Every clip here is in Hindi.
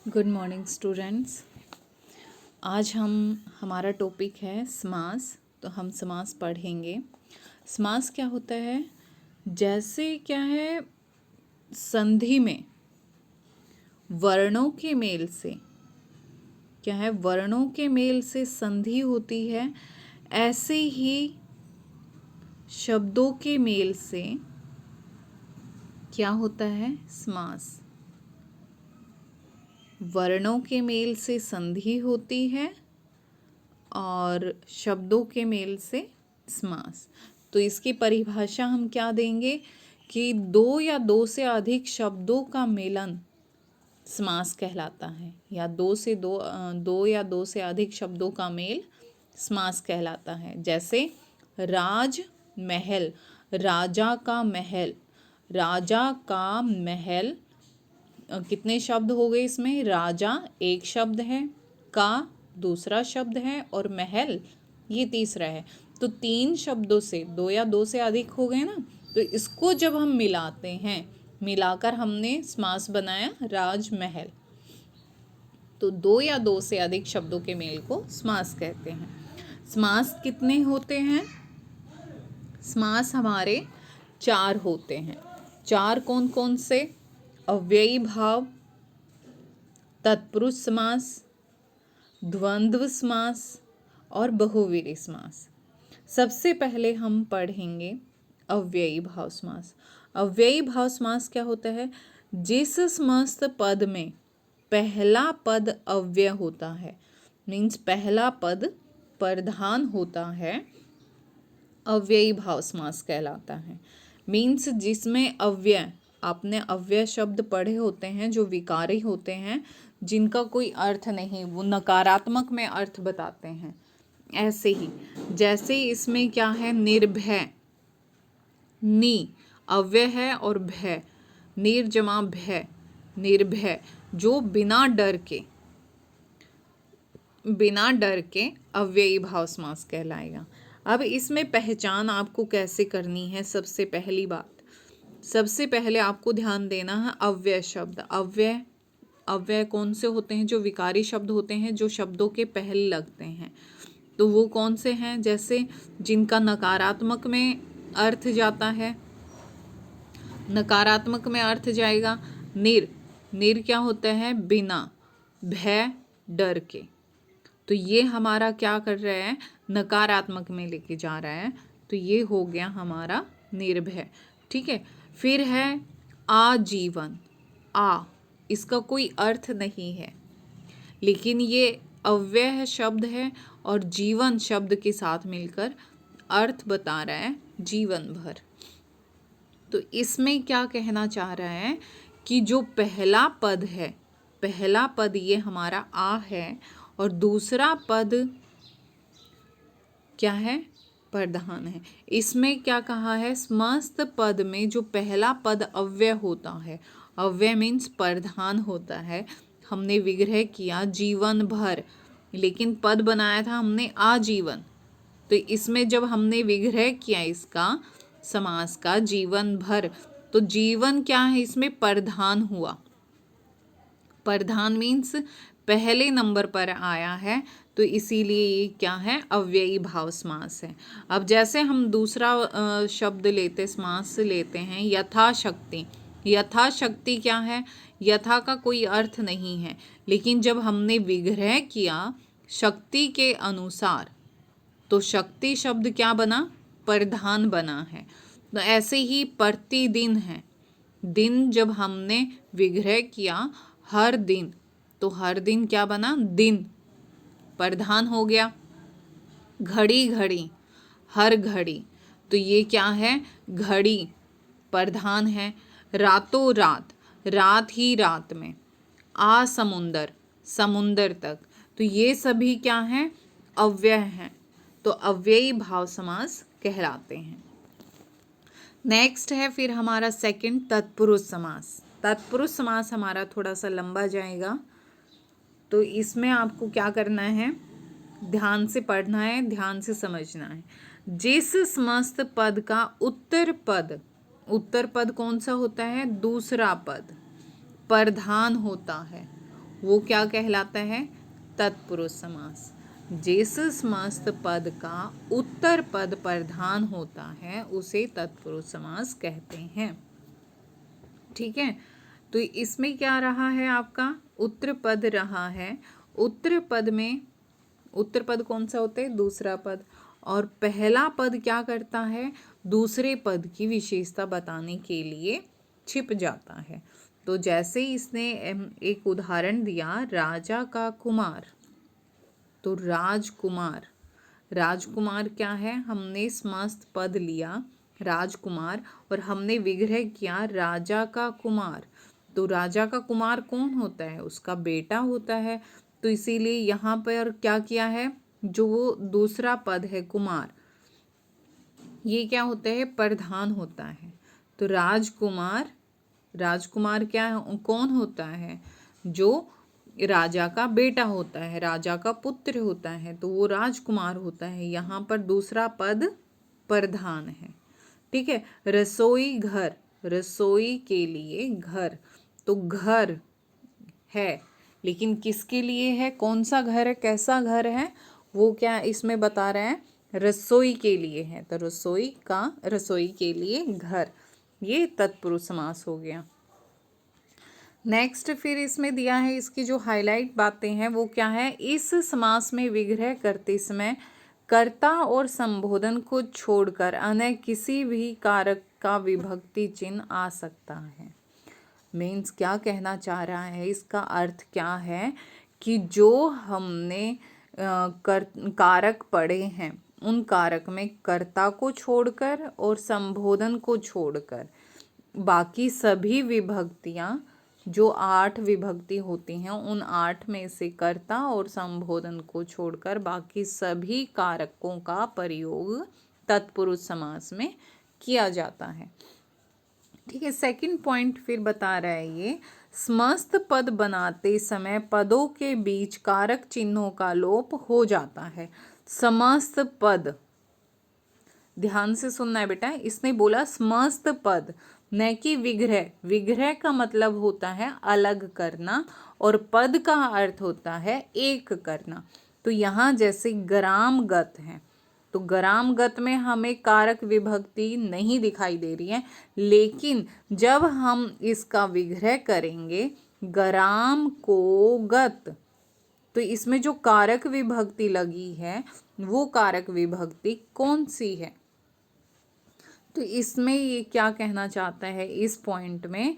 Good morning students. आज हमारा टॉपिक है समास। तो हम समास पढ़ेंगे। समास क्या होता है? जैसे क्या है, संधि में वर्णों के मेल से क्या है, वर्णों के मेल से संधि होती है, ऐसे ही शब्दों के मेल से क्या होता है? समास। वर्णों के मेल से संधि होती है और शब्दों के मेल से समास। तो इसकी परिभाषा हम क्या देंगे कि दो या दो से अधिक शब्दों का मेलन समास कहलाता है, या दो या दो से अधिक शब्दों का मेल समास कहलाता है। जैसे राज महल, राजा का महल। राजा का महल, कितने शब्द हो गए इसमें? राजा एक शब्द है, का दूसरा शब्द है और महल ये तीसरा है। तो तीन शब्दों से, दो या दो से अधिक हो गए ना, तो इसको जब हम मिलाते हैं, मिलाकर हमने समास बनाया राजमहल। तो दो या दो से अधिक शब्दों के मेल को समास कहते हैं। समास कितने होते हैं? समास हमारे चार होते हैं। चार कौन कौन से? अव्ययी भाव, तत्पुरुष समास, द्वंद्व समास और बहुव्रीहि समास। सबसे पहले हम पढ़ेंगे अव्ययी भाव समास। अव्ययी भाव समास क्या होता है? जिस समस्त पद में पहला पद अव्यय होता है, मीन्स पहला पद प्रधान होता है, अव्ययी भाव समास कहलाता है। मीन्स जिसमें अव्यय, आपने अव्यय शब्द पढ़े होते हैं जो विकारी होते हैं, जिनका कोई अर्थ नहीं, वो नकारात्मक में अर्थ बताते हैं। ऐसे ही जैसे इसमें क्या है, निर्भय, नी अव्यय है और भय, निर्जमा भय, निर्भय, जो बिना डर के अव्ययी भाव समास कहलाएगा। अब इसमें पहचान आपको कैसे करनी है? सबसे पहली बात, सबसे पहले आपको ध्यान देना है अव्यय शब्द। अव्यय कौन से होते हैं? जो विकारी शब्द होते हैं, जो शब्दों के पहले लगते हैं। तो वो कौन से हैं? जैसे जिनका नकारात्मक में अर्थ जाता है, नकारात्मक में अर्थ जाएगा निर क्या होता है? बिना, भय डर के। तो ये हमारा क्या कर रहा है? नकारात्मक में लेके जा रहा है। तो ये हो गया हमारा निर्भय। ठीक है। फिर है आजीवन। इसका कोई अर्थ नहीं है, लेकिन ये अव्यय शब्द है और जीवन शब्द के साथ मिलकर अर्थ बता रहा है जीवन भर। तो इसमें क्या कहना चाह रहा है कि जो पहला पद है, पहला पद ये हमारा आ है और दूसरा पद क्या है? प्रधान है। इसमें क्या कहा है? समस्त पद में जो पहला पद अव्यय होता है, अव्यय मीन्स प्रधान होता है, हमने विग्रह किया जीवन भर, लेकिन पद बनाया था हमने आजीवन। तो इसमें जब हमने विग्रह किया इसका, समास का, जीवन भर, तो जीवन क्या है? इसमें प्रधान हुआ। प्रधान मीन्स पहले नंबर पर आया है, तो इसीलिए ये क्या है? अव्ययी भाव समास है। अब जैसे हम दूसरा शब्द लेते, समास लेते हैं यथाशक्ति। यथाशक्ति क्या है? यथा का कोई अर्थ नहीं है, लेकिन जब हमने विग्रह किया शक्ति के अनुसार, तो शक्ति शब्द क्या बना? प्रधान बना है। तो ऐसे ही प्रतिदिन है। दिन जब हमने विग्रह किया हर दिन, तो हर दिन क्या बना? दिन प्रधान हो गया। घड़ी घड़ी, हर घड़ी, तो ये क्या है? घड़ी प्रधान है। रातों रात, रात ही रात में। समुंदर, समुंदर तक, तो ये सभी क्या हैं? अव्यय हैं। तो अव्ययी भाव समास कहलाते हैं। नेक्स्ट है फिर हमारा सेकंड, तत्पुरुष समास। तत्पुरुष समास हमारा थोड़ा सा लंबा जाएगा, तो इसमें आपको क्या करना है? ध्यान से पढ़ना है, ध्यान से समझना है। जिस समस्त पद का उत्तर पद कौन सा होता है? दूसरा पद प्रधान होता है, वो क्या कहलाता है? तत्पुरुष समास। जिस समस्त पद का उत्तर पद प्रधान होता है उसे तत्पुरुष समास कहते हैं। ठीक है, तो इसमें क्या रहा है आपका? उत्तर पद रहा है। उत्तर पद में उत्तर पद कौन सा होता है? दूसरा पद। और पहला पद क्या करता है? दूसरे पद की विशेषता बताने के लिए छिप जाता है। तो जैसे इसने एक उदाहरण दिया, राजा का कुमार, तो राजकुमार। राजकुमार क्या है? हमने समस्त पद लिया राजकुमार और हमने विग्रह किया राजा का कुमार। तो राजा का कुमार कौन होता है? उसका बेटा होता है। तो इसीलिए यहाँ पर क्या किया है? जो वो दूसरा पद है कुमार, ये क्या होता है? प्रधान होता है। तो राजकुमार, राजकुमार क्या कौन होता है? जो राजा का बेटा होता है, राजा का पुत्र होता है, तो वो राजकुमार होता है। यहाँ पर दूसरा पद प्रधान है। ठीक है, रसोई घर, रसोई के लिए घर, तो घर है, लेकिन किसके लिए है? कौन सा घर है? कैसा घर है? वो क्या इसमें बता रहे हैं? रसोई के लिए है। तो रसोई का, रसोई के लिए घर, ये तत्पुरुष समास हो गया। नेक्स्ट फिर इसमें दिया है, इसकी जो हाईलाइट बातें हैं वो क्या है? इस समास में विग्रह करते समय कर्ता और संबोधन को छोड़कर अन्य किसी भी कारक का विभक्ति चिन्ह आ सकता है। मीन्स क्या कहना चाह रहा है? इसका अर्थ क्या है कि जो हमने कारक पढ़े हैं उन कारक में कर्ता को छोड़कर और संबोधन को छोड़कर बाकी सभी विभक्तियां, जो 8 विभक्ति होती हैं, उन 8 में से कर्ता और संबोधन को छोड़कर बाकी सभी कारकों का प्रयोग तत्पुरुष समास में किया जाता है। ठीक है, सेकंड पॉइंट फिर बता रहा है ये, समस्त पद बनाते समय पदों के बीच कारक चिन्हों का लोप हो जाता है। समस्त पद, ध्यान से सुनना है बेटा, इसने बोला समस्त पद, न कि विग्रह। विग्रह का मतलब होता है अलग करना और पद का अर्थ होता है एक करना। तो यहाँ जैसे ग्रामगत है, तो ग्रामगत में हमें कारक विभक्ति नहीं दिखाई दे रही है, लेकिन जब हम इसका विग्रह करेंगे ग्राम को गत, तो इसमें जो कारक विभक्ति लगी है वो कारक विभक्ति कौन सी है? तो इसमें ये क्या कहना चाहता है इस पॉइंट में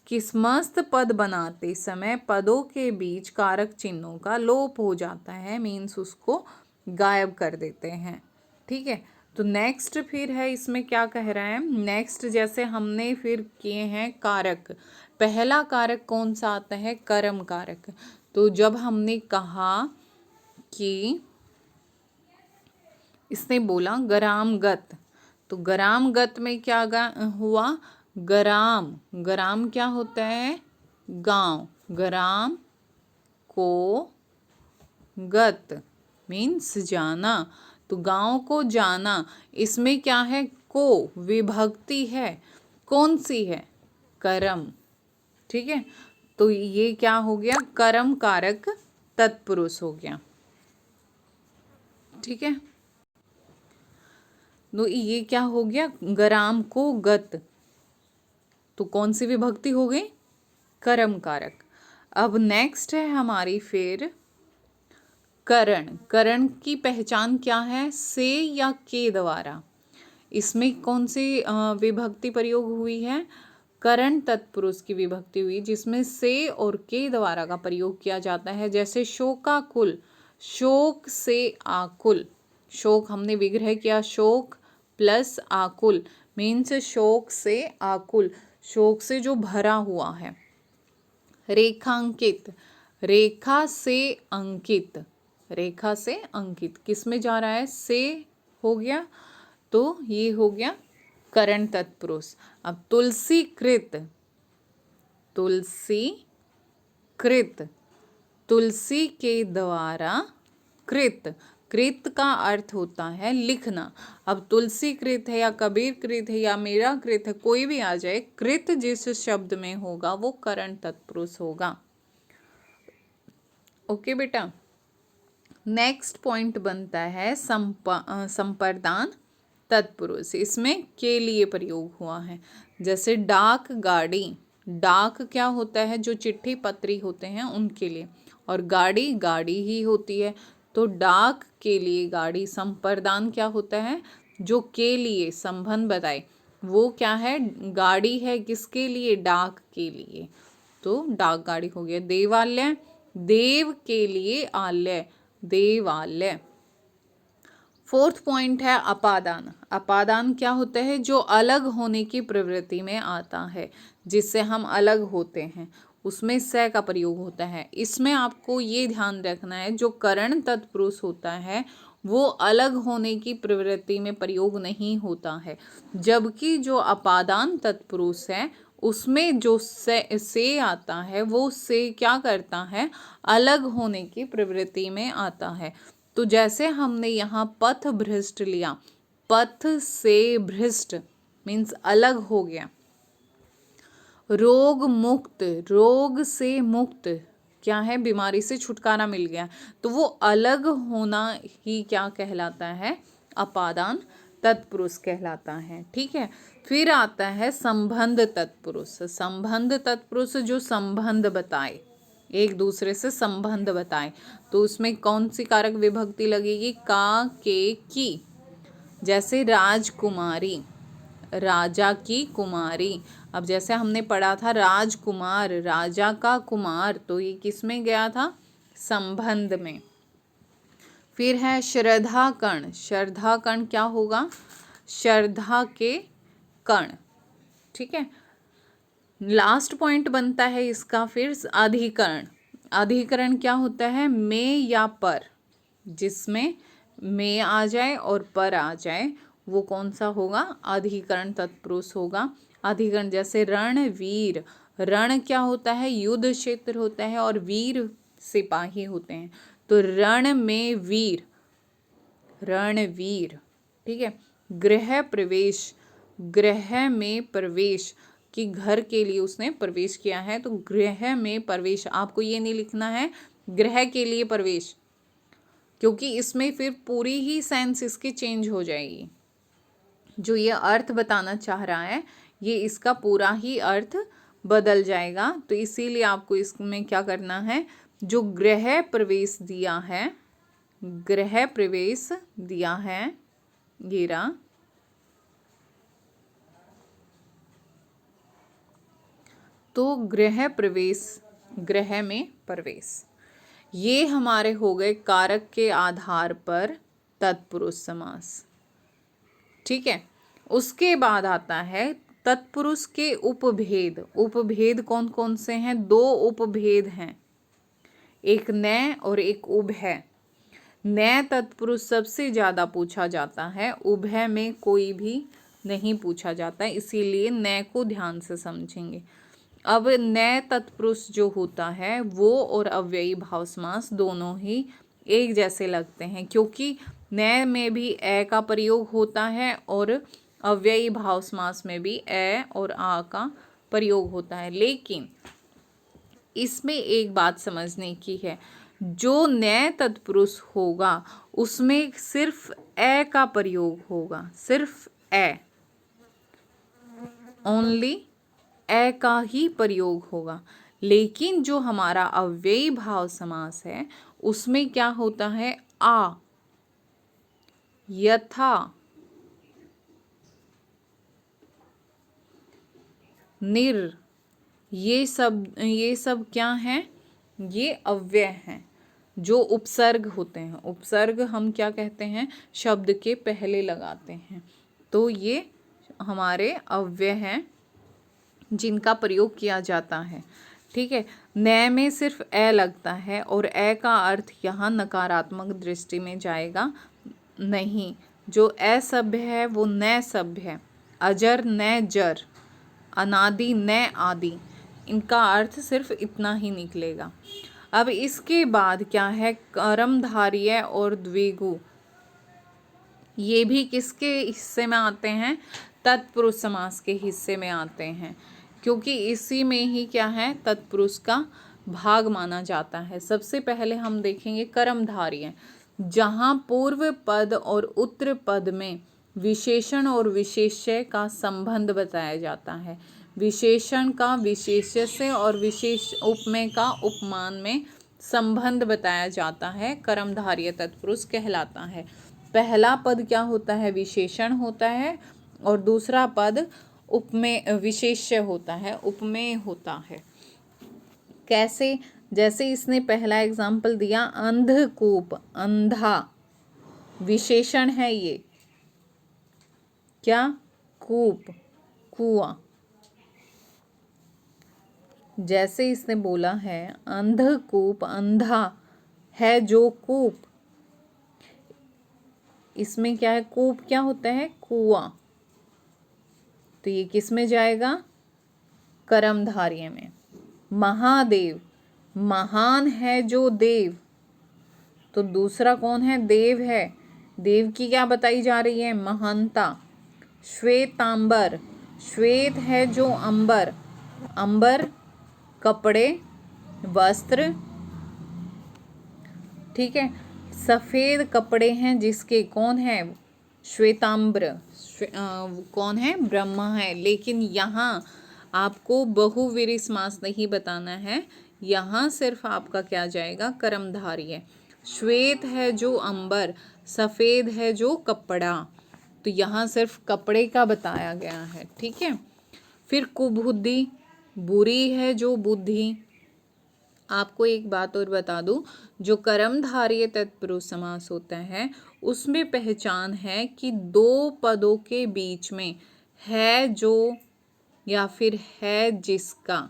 कि समस्त पद बनाते समय पदों के बीच कारक चिन्हों का लोप हो जाता है, मीन्स उसको गायब कर देते हैं। ठीक है, तो नेक्स्ट फिर है, इसमें क्या कह रहा है? नेक्स्ट जैसे हमने फिर किए हैं कारक, पहला कारक कौन सा आता है? कर्म कारक। तो जब हमने कहा कि इसने बोला ग्रामगत, तो ग्रामगत में क्या हुआ? ग्राम, ग्राम क्या होता है? गांव। ग्राम को गत मीन्स जाना, तो गांव को जाना, इसमें क्या है? को विभक्ति है, कौन सी है? कर्म। ठीक है, तो ये क्या हो गया? कर्म कारक तत्पुरुष हो गया। ठीक है, तो ये क्या हो गया? ग्राम को गत, तो कौन सी विभक्ति हो गई? कर्म कारक। अब नेक्स्ट है हमारी फिर करण। करण की पहचान क्या है? से या के द्वारा। इसमें कौन सी विभक्ति प्रयोग हुई है? करण तत्पुरुष की विभक्ति हुई, जिसमें से और के द्वारा का प्रयोग किया जाता है। जैसे शोकाकुल, शोक से आकुल, शोक हमने विग्रह किया, शोक प्लस आकुल मीन्स शोक से आकुल, शोक से जो भरा हुआ है। रेखांकित, रेखा से अंकित, रेखा से अंकित किस में जा रहा है? से हो गया, तो ये हो गया करण तत्पुरुष। अब तुलसी कृत, तुलसी कृत, तुलसी के द्वारा कृत, कृत का अर्थ होता है लिखना। अब तुलसी कृत है या कबीर कृत है या मेरा कृत है, कोई भी आ जाए, कृत जिस शब्द में होगा वो करण तत्पुरुष होगा। ओके बेटा। नेक्स्ट पॉइंट बनता है संप्रदान तत्पुरुष। इसमें के लिए प्रयोग हुआ है। जैसे डाक गाड़ी, डाक क्या होता है, जो चिट्ठी पत्री होते हैं उनके लिए, और गाड़ी गाड़ी ही होती है। तो डाक के लिए गाड़ी। संप्रदान क्या होता है, जो के लिए संबंध बताए, वो क्या है, गाड़ी है, किसके लिए, डाक के लिए। तो डाक गाड़ी हो गया। देवालय, देव के लिए आलय, देवालय। फोर्थ पॉइंट है अपादान। अपादान क्या होता है, जो अलग होने की प्रवृत्ति में आता है, जिससे हम अलग होते हैं, उसमें से का प्रयोग होता है। इसमें आपको ये ध्यान रखना है, जो करण तत्पुरुष होता है वो अलग होने की प्रवृत्ति में प्रयोग नहीं होता है, जबकि जो अपादान तत्पुरुष है उसमें जो से आता है वो से क्या करता है, अलग होने की प्रवृत्ति में आता है। तो जैसे हमने यहाँ पथ भ्रष्ट लिया, पथ से भ्रष्ट मीन्स अलग हो गया। रोग मुक्त, रोग से मुक्त क्या है, बीमारी से छुटकारा मिल गया, तो वो अलग होना ही क्या कहलाता है, अपादान तत्पुरुष कहलाता है। ठीक है। फिर आता है संबंध तत्पुरुष। संबंध तत्पुरुष जो संबंध बताए, एक दूसरे से संबंध बताए, तो उसमें कौन सी कारक विभक्ति लगेगी, का, के, की। जैसे राजकुमारी, राजा की कुमारी। अब जैसे हमने पढ़ा था राजकुमार, राजा का कुमार, तो ये किस में गया था, संबंध में। फिर है श्रद्धा कण। श्रद्धा कण क्या होगा, श्रद्धा के कण। ठीक है। लास्ट पॉइंट बनता है इसका फिर अधिकरण। अधिकरण क्या होता है, में या पर, जिसमें में आ जाए और पर आ जाए, वो कौन सा होगा, अधिकरण तत्पुरुष होगा। अधिकरण जैसे रणवीर, रण क्या होता है, युद्ध क्षेत्र होता है, और वीर सिपाही होते हैं, तो रण में वीर, रणवीर। ठीक है। गृह प्रवेश, गृह में प्रवेश, कि घर के लिए उसने प्रवेश किया है, तो गृह में प्रवेश। आपको ये नहीं लिखना है गृह के लिए प्रवेश, क्योंकि इसमें फिर पूरी ही सेंस इसकी चेंज हो जाएगी। जो ये अर्थ बताना चाह रहा है ये इसका पूरा ही अर्थ बदल जाएगा। तो इसीलिए आपको इसमें क्या करना है, जो गृह प्रवेश दिया है, गृह प्रवेश दिया है, ये रहा, तो गृह प्रवेश, गृह में प्रवेश, ये हमारे हो गए कारक के आधार पर तत्पुरुष समास। ठीक है। उसके बाद आता है तत्पुरुष के उपभेद। उपभेद कौन कौन से हैं, दो उपभेद हैं, एक नय और एक उभय। नय तत्पुरुष सबसे ज़्यादा पूछा जाता है, उभय में कोई भी नहीं पूछा जाता, इसीलिए नय को ध्यान से समझेंगे। अब नय तत्पुरुष जो होता है वो और अव्ययी भाव समास दोनों ही एक जैसे लगते हैं, क्योंकि नय में भी ए का प्रयोग होता है और अव्ययी भाव समास में भी ए और आ का प्रयोग होता है। लेकिन इसमें एक बात समझने की है, जो नय तत्पुरुष होगा उसमें सिर्फ ए का प्रयोग होगा, सिर्फ ए, ओनली ए का ही प्रयोग होगा। लेकिन जो हमारा अव्ययी भाव समास है उसमें क्या होता है, आ, यथा, निर, ये सब क्या हैं, ये अव्यय हैं जो उपसर्ग होते हैं। उपसर्ग हम क्या कहते हैं, शब्द के पहले लगाते हैं, तो ये हमारे अव्यय हैं जिनका प्रयोग किया जाता है। ठीक है। नय में सिर्फ ए लगता है और ए का अर्थ यहाँ नकारात्मक दृष्टि में जाएगा नहीं। जो असभ्य है वो नय सभ्य है, अजर नय जर, अनादि नय आदि, इनका अर्थ सिर्फ इतना ही निकलेगा। अब इसके बाद क्या है, कर्मधारय और द्विगु, ये भी किसके हिस्से में आते हैं, तत्पुरुष समास के हिस्से में आते हैं, क्योंकि इसी में ही क्या है, तत्पुरुष का भाग माना जाता है। सबसे पहले हम देखेंगे कर्मधारय, जहाँ पूर्व पद और उत्तर पद में विशेषण और विशेष्य का संबंध बताया जाता है। विशेषण का विशेष्य से और विशेष उपमेय का उपमान में संबंध बताया जाता है, कर्मधारय तत्पुरुष कहलाता है। पहला पद क्या होता है? विशेषण होता है, और दूसरा पद उपमेय विशेष्य होता है, उपमेय होता है। कैसे? जैसे इसने पहला एग्जाम्पल दिया, अंधकूप, अंधा विशेषण है ये, क्या? कूप, कुआं। जैसे इसने बोला है अंधकूप, अंधा है जो कूप, इसमें क्या है? कूप क्या होता है? कुआं। तो ये किस में जाएगा? कर्मधारय में। महादेव, महान है जो देव, तो दूसरा कौन है? देव है। देव की क्या बताई जा रही है? महानता। श्वेतांबर, श्वेत है जो अंबर, अंबर कपड़े, वस्त्र, ठीक है। सफेद कपड़े हैं जिसके, कौन है? श्वेतांबर। कौन है? ब्रह्मा है। लेकिन यहाँ आपको बहुव्रीहि समास नहीं बताना है, यहाँ सिर्फ आपका क्या जाएगा? कर्मधारय। श्वेत है जो अंबर, सफेद है जो कपड़ा, तो यहाँ सिर्फ कपड़े का बताया गया है, ठीक है। फिर कुबुद्धि, बुरी है जो बुद्धि। आपको एक बात और बता दूं, जो कर्मधारय तत्पुरुष समास होता है उसमें पहचान है कि दो पदों के बीच में है जो या फिर है जिसका,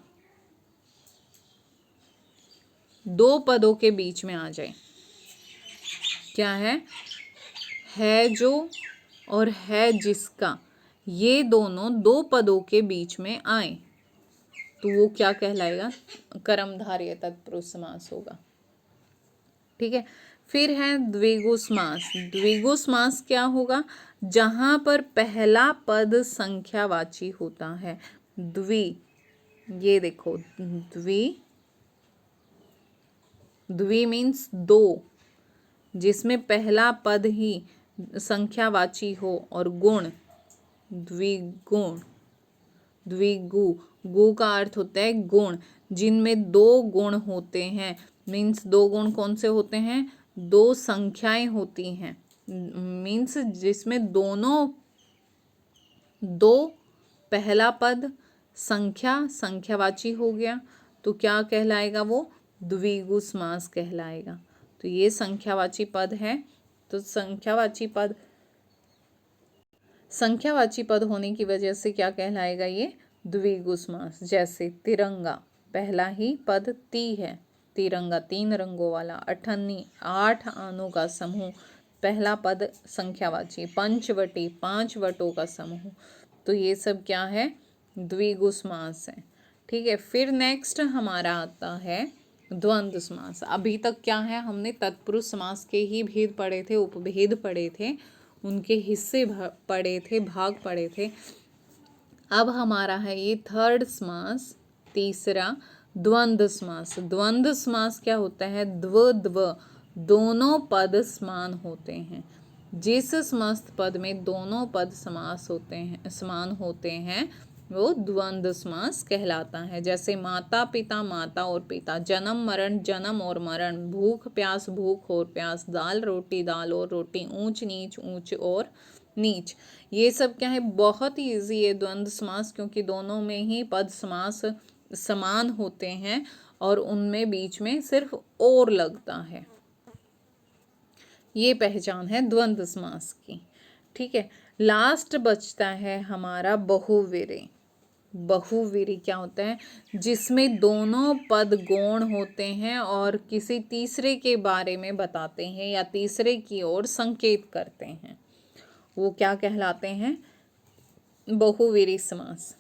दो पदों के बीच में आ जाए। क्या है जो और है जिसका, ये दोनों दो पदों के बीच में आए तो वो क्या कहलाएगा? कर्मधारय तत्पुरुष समास होगा, ठीक है। फिर है द्विगु समास। द्विगु समास क्या होगा? जहां पर पहला पद संख्यावाची होता है। द्वि, ये देखो, द्वि मीन्स दो, जिसमें पहला पद ही संख्यावाची हो, और गुण, द्विगुण, द्विगु, गु का अर्थ होता है गुण, जिनमें दो गुण होते हैं। मीन्स दो गुण कौन से होते हैं? दो संख्याएं होती हैं, मीन्स जिसमें दोनों, दो, पहला पद संख्यावाची हो गया, तो क्या कहलाएगा? वो द्विगु समास कहलाएगा। तो ये संख्यावाची पद है, तो संख्यावाची पद होने की वजह से क्या कहलाएगा? ये द्विगु समास। जैसे तिरंगा, पहला ही पद ती है, तिरंगा 3 रंगों वाला। अठन्नी, 8 आनों का समूह, पहला पद संख्यावाची। पंचवटी, 5 वटों का समूह, तो ये सब क्या है? द्विगु समास है, ठीक है। फिर नेक्स्ट हमारा आता है द्वंद्व समास। अभी तक क्या है? हमने तत्पुरुष समास के ही भेद पढ़े थे, उपभेद पढ़े थे, उनके हिस्से पढ़े थे, भाग पढ़े थे। अब हमारा है ये थर्ड समास, तीसरा द्वंद्व समास। द्वंद्व समास क्या होता है? द्व, दोनों पद समान होते हैं। जिस समस्त पद में दोनों पद समान होते हैं वो द्वंद्व समास कहलाता है। जैसे माता पिता, माता और पिता, जन्म मरण, जन्म और मरण, भूख प्यास, भूख और प्यास, दाल रोटी, दाल और रोटी, ऊंच नीच, ऊंच और नीच। ये सब क्या है? बहुत ही ईजी है द्वंद्व समास, क्योंकि दोनों में ही पद समास समान होते हैं और उनमें बीच में सिर्फ और लगता है। ये पहचान है द्वंद्व समास की, ठीक है। लास्ट बचता है हमारा बहुव्रीहि। बहुव्रीहि क्या होता है? जिसमें दोनों पद गौण होते हैं और किसी तीसरे के बारे में बताते हैं या तीसरे की ओर संकेत करते हैं, वो क्या कहलाते हैं? बहुव्रीहि समास।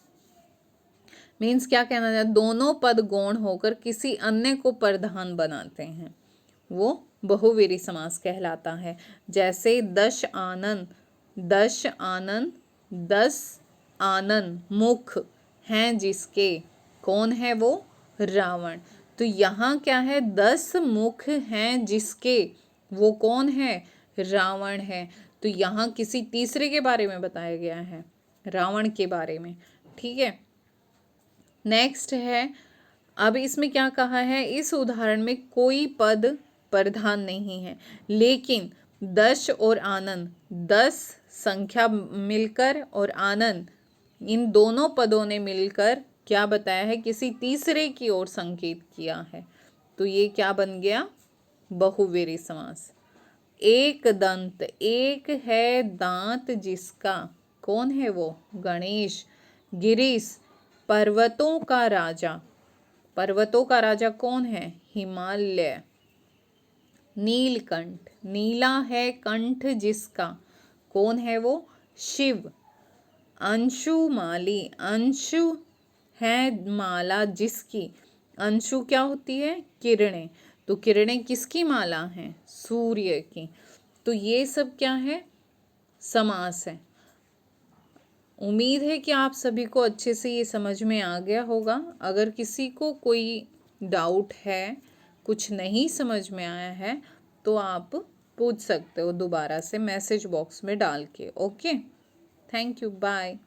मीन्स क्या कहना चाहते? दोनों पद गौण होकर किसी अन्य को प्रधान बनाते हैं, वो बहुव्रीहि समास कहलाता है। जैसे दश आनन, दश आनन, 10 आनन मुख हैं जिसके, कौन है वो? रावण। तो यहाँ क्या है, 10 मुख हैं जिसके, वो कौन है, रावण है। तो यहाँ किसी तीसरे के बारे में बताया गया है, रावण के बारे में। ठीक है, नेक्स्ट है, अब इसमें क्या कहा है, इस उदाहरण में कोई पद प्रधान नहीं है, लेकिन दश और आनंद, 10 संख्या मिलकर और आनंद, इन दोनों पदों ने मिलकर क्या बताया है, किसी तीसरे की ओर संकेत किया है। तो ये क्या बन गया, बहुव्रीहि समास। एक दंत, एक है दांत जिसका, कौन है वो, गणेश। गिरीश, पर्वतों का राजा, पर्वतों का राजा कौन है, हिमालय। नीलकंठ, नीला है कंठ जिसका, कौन है वो, शिव। अंशुमाली, अंशु है माला जिसकी, अंशु क्या होती है, किरणें। तो किरणें किसकी माला हैं, सूर्य की। तो ये सब क्या है, समास है। उम्मीद है कि आप सभी को अच्छे से ये समझ में आ गया होगा। अगर किसी को कोई डाउट है, कुछ नहीं समझ में आया है, तो आप पूछ सकते हो दोबारा से मैसेज बॉक्स में डाल के। Okay, thank you, bye.